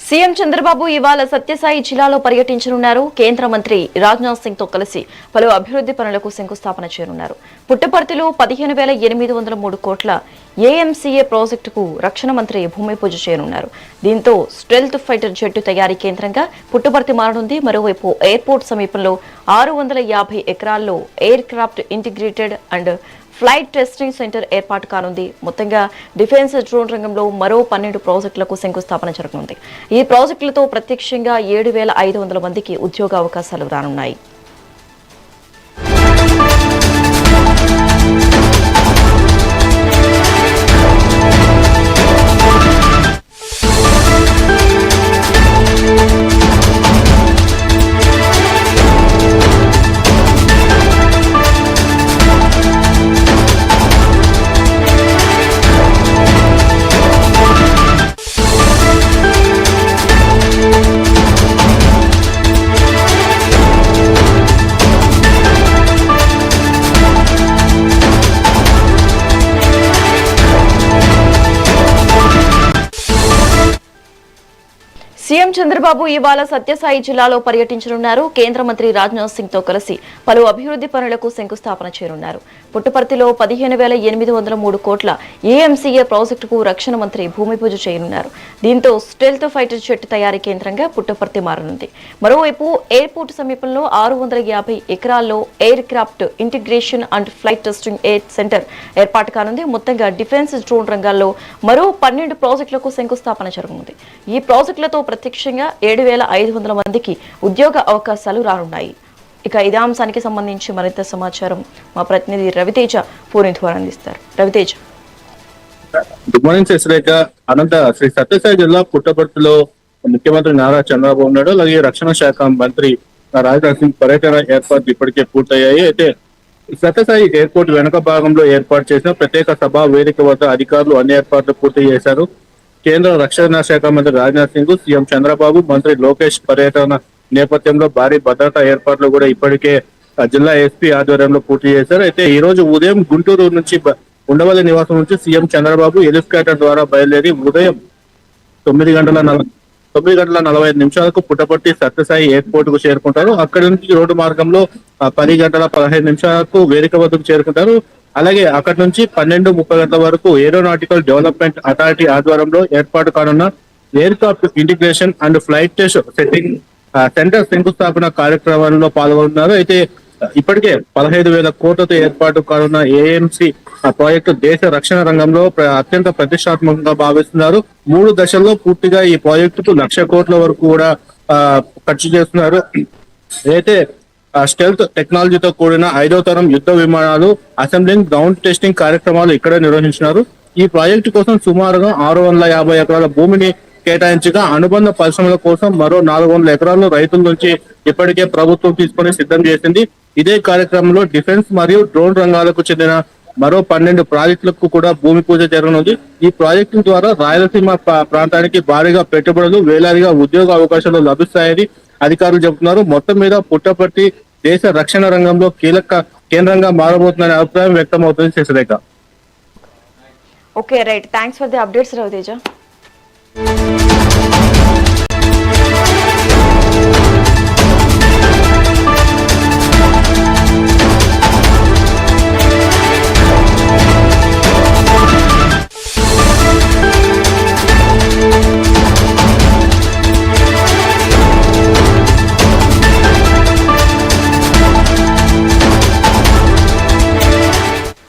CM Chandrababu ఇవాళ సత్యసాయి జిల్లాలో పర్యటించనున్నారు. కేంద్ర మంత్రి రాజ్నాథ్ సింగ్ తో కలిసి పలు అభివృద్ధి పనులకు శంకుస్థాపన చేయనున్నారు. పుట్టపర్తిలో 15,803 కోట్ల ఏఎంసీఏ ప్రాజెక్టుకు రక్షణ మంత్రి భూమి పూజ చేయనున్నారు. దీంతో స్టెల్త్ ఫైటర్ జెట్టు తయారీ కేంద్రంగా పుట్టపర్తి మారనుంది. మరోవైపు ఎయిర్పోర్ట్ సమీపంలో 650 ఎకరాల్లో air craft integrated and flight testing centre ఏర్పాటు కానుంది. మొత్తంగా డిఫెన్స్ డ్రోన్ రంగంలో మరో 12 ప్రాజెక్టులకు శంకుస్థాపన జరగనుంది. ఈ ప్రాజెక్టులతో ప్రత్యక్షంగా 7,500 మందికి ఉద్యోగ అవకాశాలు రానున్నాయి. సీఎం చంద్రబాబు ఇవాళ సత్యసాయి జిల్లాలో పర్యటించనున్నారు. కేంద్ర మంత్రి రాజ్నాథ్ సింగ్ తో కలిసి పలు అభివృద్ధి పనులకు శంకుస్థాపన చేయనున్నారు. పుట్టపర్తిలో 15,803 కోట్ల ఏఎంసీఏ ప్రాజెక్టుకు రక్షణ మంత్రి భూమి పూజ చేయనున్నారు. దీంతో స్టెల్త్ ఫైటర్ జెట్ తయారీ కేంద్రంగా పుట్టపర్తి మారనుంది. మరోవైపు ఎయిర్పోర్ట్ సమీపంలో 650 ఎకరాల్లో air craft integration and flight testing centre ఏర్పాటు కానుంది. మొత్తంగా డిఫెన్స్ డ్రోన్ రంగాల్లో మరో 12 ప్రాజెక్టులకు శంకుస్థాపన జరగనుంది. ఈ ప్రాజెక్టులతో ప్రత్యక్షంగా 7,500 మందికి ఉద్యోగ అవకాశాలు రానున్నాయి. ఇక ఇదే అంశానికి సంబంధించి మరింత సమాచారం మా ప్రతినిధి రవితేజ ఫోన్ ద్వారా అందిస్తారు. రవితేజ. Good morning Srirekha. అనంత శ్రీ సత్యసాయి జిల్లా పుట్టపర్తిలో ముఖ్యమంత్రి నారా చంద్రబాబు నాయుడు అలాగే రక్షణ శాఖ మంత్రి రాజ్నాథ్ సింగ్ పర్యటన ఏర్పాట్లు ఇప్పటికే పూర్తయ్యాయి. అయితే సత్యసాయి ఎయిర్పోర్ట్ వెనుక భాగంలో ఏర్పాటు చేసిన ప్రత్యేక సభా వేదిక వద్ద అధికారులు అన్ని ఏర్పాట్లు పూర్తి చేశారు. కేంద్ర రక్షణ శాఖ మంత్రి రాజ్నాథ్ సింగ్, సీఎం చంద్రబాబు, మంత్రి లోకేష్ పర్యటన నేపథ్యంలో భారీ భద్రతా ఏర్పాట్లు కూడా ఇప్పటికే జిల్లా ఎస్పీ ఆధ్వర్యంలో పూర్తి చేశారు. అయితే ఈ రోజు ఉదయం గుంటూరు నుంచి ఉండవల్లి నివాసం నుంచి సీఎం చంద్రబాబు హెలికాప్టర్ ద్వారా బయలుదేరి ఉదయం 9:45 పుట్టపర్తి సత్యసాయి ఎయిర్పోర్ట్ కు చేరుకుంటారు. అక్కడి నుంచి రోడ్డు మార్గంలో 10:15 వేదిక వద్దకు చేరుకుంటారు. అలాగే అక్కడి నుంచి 12:30 వరకు ఏరోనాటికల్ డెవలప్మెంట్ అథారిటీ ఆధ్వర్యంలో ఏర్పాటు కానున్న aircraft integration and flight test setting centre శంకుస్థాపన కార్యక్రమంలో పాల్గొంటున్నారు. అయితే ఇప్పటికే 15,000 కోట్లతో ఏర్పాటు కానున్న ఏఎంసీ ప్రాజెక్టు దేశ రక్షణ రంగంలో అత్యంత ప్రతిష్టాత్మకంగా భావిస్తున్నారు. 3 దశల్లో పూర్తిగా ఈ ప్రాజెక్టుకు 1,00,000 కోట్ల వరకు కూడా ఖర్చు చేస్తున్నారు. అయితే స్టెల్త్ టెక్నాలజీతో కూడిన 5వ తరం యుద్ధ విమానాలు అసెంబ్లింగ్, గ్రౌండ్ టెస్టింగ్ కార్యక్రమాలు ఇక్కడే నిర్వహించినారు. ఈ ప్రాజెక్టు కోసం సుమారుగా 650 ఎకరాల భూమిని కేటాయించగా అనుబంధ పరిశ్రమల కోసం మరో 400 ఎకరాలు రైతుల నుంచి ఇప్పటికే ప్రభుత్వం తీసుకుని సిద్ధం చేసింది. ఇదే కార్యక్రమంలో డిఫెన్స్ మరియు డ్రోన్ రంగాలకు చెందిన మరో 12 ప్రాజెక్టులకు కూడా భూమి పూజ జరగనుంది. ఈ ప్రాజెక్టు ద్వారా రాయలసీమ ప్రాంతానికి భారీగా పెట్టుబడులు, వేలాదిగా ఉద్యోగ అవకాశాలు లభిస్తాయని అధికారులు చెబుతున్నారు. మొత్తం మీద పుట్టపర్తి దేశ రక్షణ రంగంలో కీలక కేంద్రంగా మారబోతుందనే అభిప్రాయం వ్యక్తం అవుతుంది. Sasirekha. Okay, right. Thanks for the updates Raviteja.